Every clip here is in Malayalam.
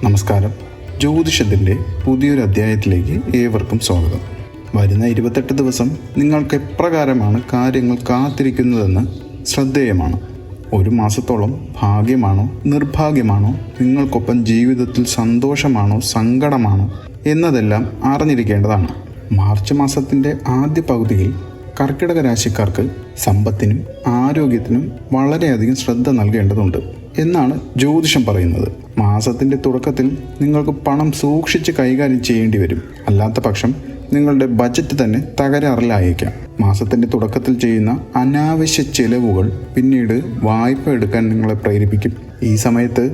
നമസ്കാരം. ജ്യോതിഷത്തിൻ്റെ പുതിയൊരു അധ്യായത്തിലേക്ക് ഏവർക്കും സ്വാഗതം. വരുന്ന 28 ദിവസം നിങ്ങൾക്ക് എപ്രകാരമാണ് കാര്യങ്ങൾ കാത്തിരിക്കുന്നതെന്ന് ശ്രദ്ധേയമാണ്. ഒരു മാസത്തോളം ഭാഗ്യമാണോ നിർഭാഗ്യമാണോ, നിങ്ങൾക്കൊപ്പം ജീവിതത്തിൽ സന്തോഷമാണോ സങ്കടമാണോ എന്നതെല്ലാം അറിഞ്ഞിരിക്കേണ്ടതാണ്. മാർച്ച് മാസത്തിൻ്റെ ആദ്യ പകുതിയിൽ കർക്കിടക രാശിക്കാർക്ക് സമ്പത്തിനും ആരോഗ്യത്തിനും വളരെയധികം ശ്രദ്ധ നൽകേണ്ടതുണ്ട് എന്നാണ് ജ്യോതിഷം പറയുന്നത്. മാസത്തിൻ്റെ തുടക്കത്തിൽ നിങ്ങൾക്ക് പണം സൂക്ഷിച്ച് കൈകാര്യം ചെയ്യേണ്ടി വരും. അല്ലാത്ത പക്ഷം നിങ്ങളുടെ ബജറ്റ് തന്നെ തകരാറിലായേക്കാം. മാസത്തിൻ്റെ തുടക്കത്തിൽ ചെയ്യുന്ന അനാവശ്യ ചെലവുകൾ പിന്നീട് വായ്പ എടുക്കാൻ നിങ്ങളെ പ്രേരിപ്പിക്കും. ഈ സമയത്ത്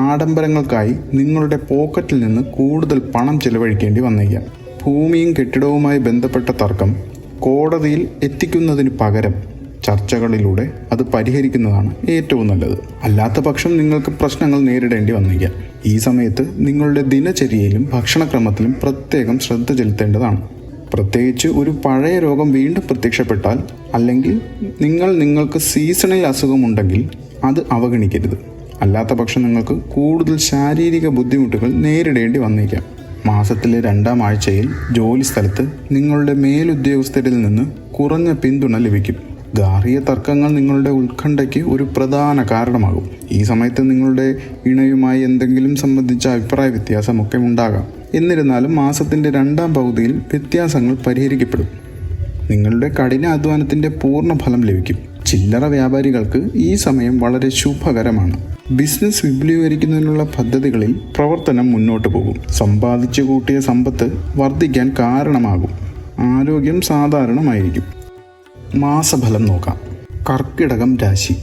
ആഡംബരങ്ങൾക്കായി നിങ്ങളുടെ പോക്കറ്റിൽ നിന്ന് കൂടുതൽ പണം ചെലവഴിക്കേണ്ടി വന്നേക്കാം. ഭൂമിയും കെട്ടിടവുമായി ബന്ധപ്പെട്ട തർക്കം കോടതിയിൽ എത്തിക്കുന്നതിന് പകരം ചർച്ചകളിലൂടെ അത് പരിഹരിക്കുന്നതാണ് ഏറ്റവും നല്ലത്. അല്ലാത്ത പക്ഷം നിങ്ങൾക്ക് പ്രശ്നങ്ങൾ നേരിടേണ്ടി വന്നേക്കാം. ഈ സമയത്ത് നിങ്ങളുടെ ദിനചര്യയിലും ഭക്ഷണക്രമത്തിലും പ്രത്യേകം ശ്രദ്ധ ചെലുത്തേണ്ടതാണ്. പ്രത്യേകിച്ച് ഒരു പഴയ രോഗം വീണ്ടും പ്രത്യക്ഷപ്പെട്ടാൽ, അല്ലെങ്കിൽ നിങ്ങൾക്ക് സീസണൽ അസുഖമുണ്ടെങ്കിൽ അത് അവഗണിക്കരുത്. അല്ലാത്ത പക്ഷം നിങ്ങൾക്ക് കൂടുതൽ ശാരീരിക ബുദ്ധിമുട്ടുകൾ നേരിടേണ്ടി വന്നേക്കാം. മാസത്തിലെ 2ാം ആഴ്ചയിൽ ജോലി സ്ഥലത്ത് നിങ്ങളുടെ മേലുദ്യോഗസ്ഥരിൽ നിന്ന് കുറഞ്ഞ പിന്തുണ ലഭിക്കും. ഗാർഹിക തർക്കങ്ങൾ നിങ്ങളുടെ ഉത്കണ്ഠയ്ക്ക് ഒരു പ്രധാന കാരണമാകും. ഈ സമയത്ത് നിങ്ങളുടെ ഇണയുമായി എന്തെങ്കിലും സംബന്ധിച്ച അഭിപ്രായ വ്യത്യാസമൊക്കെ ഉണ്ടാകാം. എന്നിരുന്നാലും മാസത്തിൻ്റെ 2ാം പകുതിയിൽ വ്യത്യാസങ്ങൾ പരിഹരിക്കപ്പെടും. നിങ്ങളുടെ കഠിന അധ്വാനത്തിൻ്റെ പൂർണ്ണ ഫലം ലഭിക്കും. ചില്ലറ വ്യാപാരികൾക്ക് ഈ സമയം വളരെ ശുഭകരമാണ്. ബിസിനസ് വിപുലീകരിക്കുന്നതിനുള്ള പദ്ധതികളിൽ പ്രവർത്തനം മുന്നോട്ട് പോകും. സമ്പാദിച്ചു കൂട്ടിയ സമ്പത്ത് വർദ്ധിക്കാൻ കാരണമാകും. ആരോഗ്യം സാധാരണമായിരിക്കും. മാസഫലം നോക്കാം. കർക്കിടകം രാശി.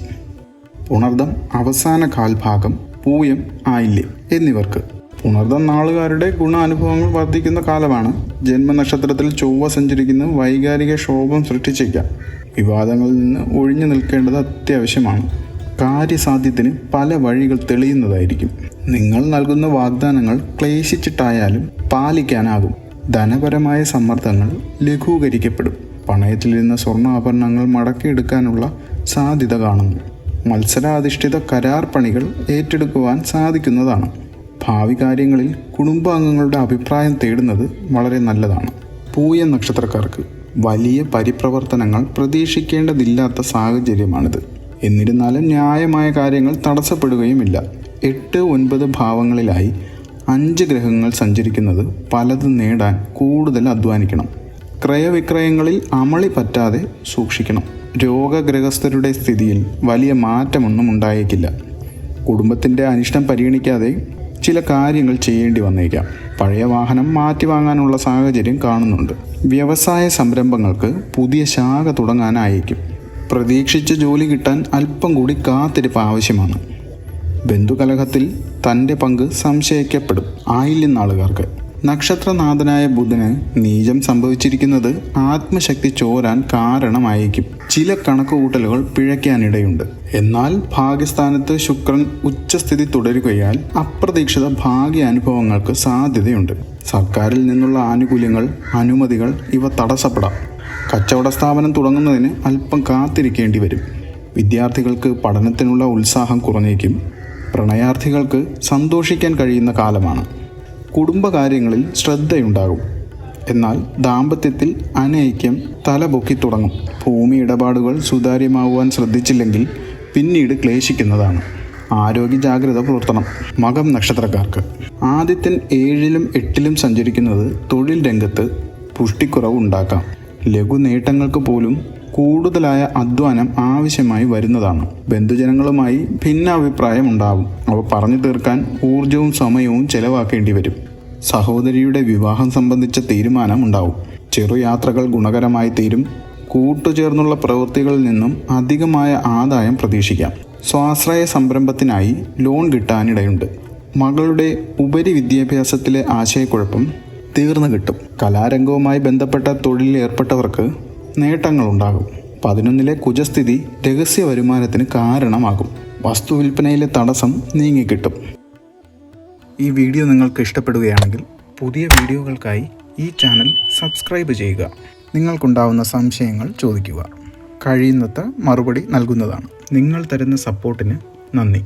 പുണർദം അവസാന കാൽഭാഗം, പൂയം, ആയില്യം എന്നിവർക്ക് പുണർദം നാളുകാരുടെ ഗുണാനുഭവങ്ങൾ വർദ്ധിക്കുന്ന കാലമാണ്. ജന്മനക്ഷത്രത്തിൽ ചൊവ്വ സഞ്ചരിക്കുന്ന വൈകാരിക ക്ഷോഭം സൃഷ്ടിച്ചേക്കാം. വിവാദങ്ങളിൽ നിന്ന് ഒഴിഞ്ഞു നിൽക്കേണ്ടത് അത്യാവശ്യമാണ്. കാര്യസാധ്യത്തിന് പല വഴികൾ തെളിയുന്നതായിരിക്കും. നിങ്ങൾ നൽകുന്ന വാഗ്ദാനങ്ങൾ ക്ലേശിച്ചിട്ടായാലും പാലിക്കാനാകും. ധനപരമായ സമ്മർദ്ദങ്ങൾ ലഘൂകരിക്കപ്പെടും. പണയത്തിലിരുന്ന സ്വർണ്ണാഭരണങ്ങൾ മടക്കിയെടുക്കാനുള്ള സാധ്യത കാണുന്നു. മത്സരാധിഷ്ഠിത കരാർ പണികൾ ഏറ്റെടുക്കുവാൻ സാധിക്കുന്നതാണ്. ഭാവി കാര്യങ്ങളിൽ കുടുംബാംഗങ്ങളുടെ അഭിപ്രായം തേടുന്നത് വളരെ നല്ലതാണ്. പൂയം നക്ഷത്രക്കാർക്ക് വലിയ പരിപ്രവർത്തനങ്ങൾ പ്രതീക്ഷിക്കേണ്ടതില്ലാത്ത സാഹചര്യമാണിത്. എന്നിരുന്നാലും ന്യായമായ കാര്യങ്ങൾ തടസ്സപ്പെടുകയുമില്ല. 8, 9 ഭാവങ്ങളിലായി 5 ഗ്രഹങ്ങൾ സഞ്ചരിക്കുന്നത് പലതും നേടാൻ കൂടുതൽ അധ്വാനിക്കണം. ക്രയവിക്രയങ്ങളിൽ അമളി പറ്റാതെ സൂക്ഷിക്കണം. രോഗഗ്രഹസ്ഥരുടെ സ്ഥിതിയിൽ വലിയ മാറ്റമൊന്നും ഉണ്ടായേക്കില്ല. കുടുംബത്തിൻ്റെ അനിഷ്ടം പരിഗണിക്കാതെ ചില കാര്യങ്ങൾ ചെയ്യേണ്ടി വന്നേക്കാം. പഴയ വാഹനം മാറ്റി വാങ്ങാനുള്ള സാഹചര്യം കാണുന്നുണ്ട്. വ്യവസായ സംരംഭങ്ങൾക്ക് പുതിയ ശാഖ തുടങ്ങാനായേക്കും. പ്രതീക്ഷിച്ച ജോലി കിട്ടാൻ അല്പം കൂടി കാത്തിരിപ്പ് ആവശ്യമാണ്. ബന്ധുകലഹത്തിൽ തൻ്റെ പങ്ക് സംശയിക്കപ്പെടും. ആയില്യം നാളുകാർക്ക് നക്ഷത്രനാഥനായ ബുധന് നീചം സംഭവിച്ചിരിക്കുന്നത് ആത്മശക്തി ചോരാൻ കാരണമായേക്കും. ചില കണക്കുകൂട്ടലുകൾ പിഴയ്ക്കാനിടയുണ്ട്. എന്നാൽ ഭാഗ്യസ്ഥാനത്ത് ശുക്രൻ ഉച്ചസ്ഥിതി തുടരുകയാൽ അപ്രതീക്ഷിത ഭാഗ്യ അനുഭവങ്ങൾക്ക് സാധ്യതയുണ്ട്. സർക്കാരിൽ നിന്നുള്ള ആനുകൂല്യങ്ങൾ, അനുമതികൾ ഇവ തടസ്സപ്പെടാം. കച്ചവട സ്ഥാപനം തുടങ്ങുന്നതിന് അല്പം കാത്തിരിക്കേണ്ടി വരും. വിദ്യാർത്ഥികൾക്ക് പഠനത്തിനുള്ള ഉത്സാഹം കുറഞ്ഞേക്കും. പ്രണയാർത്ഥികൾക്ക് സന്തോഷിക്കാൻ കഴിയുന്ന കാലമാണ്. കുടുംബകാര്യങ്ങളിൽ ശ്രദ്ധയുണ്ടാകും. എന്നാൽ ദാമ്പത്യത്തിൽ അനൈക്യം തലപൊക്കി തുടങ്ങും. ഭൂമി ഇടപാടുകൾ സുതാര്യമാവുവാൻ ശ്രദ്ധിച്ചില്ലെങ്കിൽ പിന്നീട് ക്ലേശിക്കുന്നതാണ്. ആരോഗ്യ ജാഗ്രത പുലർത്തണം. മകം നക്ഷത്രക്കാർക്ക് ആദിത്യൻ 7ലും 8ലും സഞ്ചരിക്കുന്നത് തൊഴിൽ രംഗത്ത് പുഷ്ടിക്കുറവ് ഉണ്ടാക്കാം. ലഘു നേട്ടങ്ങൾക്ക് പോലും കൂടുതലായ അധ്വാനം ആവശ്യമായി വരുന്നതാണ്. ബന്ധുജനങ്ങളുമായി ഭിന്നാഭിപ്രായം ഉണ്ടാവും. അവ പറഞ്ഞു തീർക്കാൻ ഊർജവും സമയവും ചെലവാക്കേണ്ടി വരും. സഹോദരിയുടെ വിവാഹം സംബന്ധിച്ച തീരുമാനം ഉണ്ടാവും. ചെറുയാത്രകൾ ഗുണകരമായി തീരും. കൂട്ടുചേർന്നുള്ള പ്രവൃത്തികളിൽ നിന്നും അധികമായ ആദായം പ്രതീക്ഷിക്കാം. സ്വാശ്രയ സംരംഭത്തിനായി ലോൺ കിട്ടാനിടയുണ്ട്. മകളുടെ ഉപരിവിദ്യാഭ്യാസത്തിലെ ആശയക്കുഴപ്പം തീർന്നു കിട്ടും. കലാരംഗവുമായി ബന്ധപ്പെട്ട തൊഴിലിൽ ഏർപ്പെട്ടവർക്ക് നേട്ടങ്ങളുണ്ടാകും. 11ലെ കുജസ്ഥിതി രഹസ്യ വരുമാനത്തിന് കാരണമാകും. വസ്തുവിൽപ്പനയിലെ തടസ്സം നീങ്ങിക്കിട്ടും. ഈ വീഡിയോ നിങ്ങൾക്ക് ഇഷ്ടപ്പെടുകയാണെങ്കിൽ പുതിയ വീഡിയോകൾക്കായി ഈ ചാനൽ സബ്സ്ക്രൈബ് ചെയ്യുക. നിങ്ങൾക്കുണ്ടാവുന്ന സംശയങ്ങൾ ചോദിക്കുക. കഴിയുന്നത്ര മറുപടി നൽകുന്നതാണ്. നിങ്ങൾ തരുന്ന സപ്പോർട്ടിന് നന്ദി.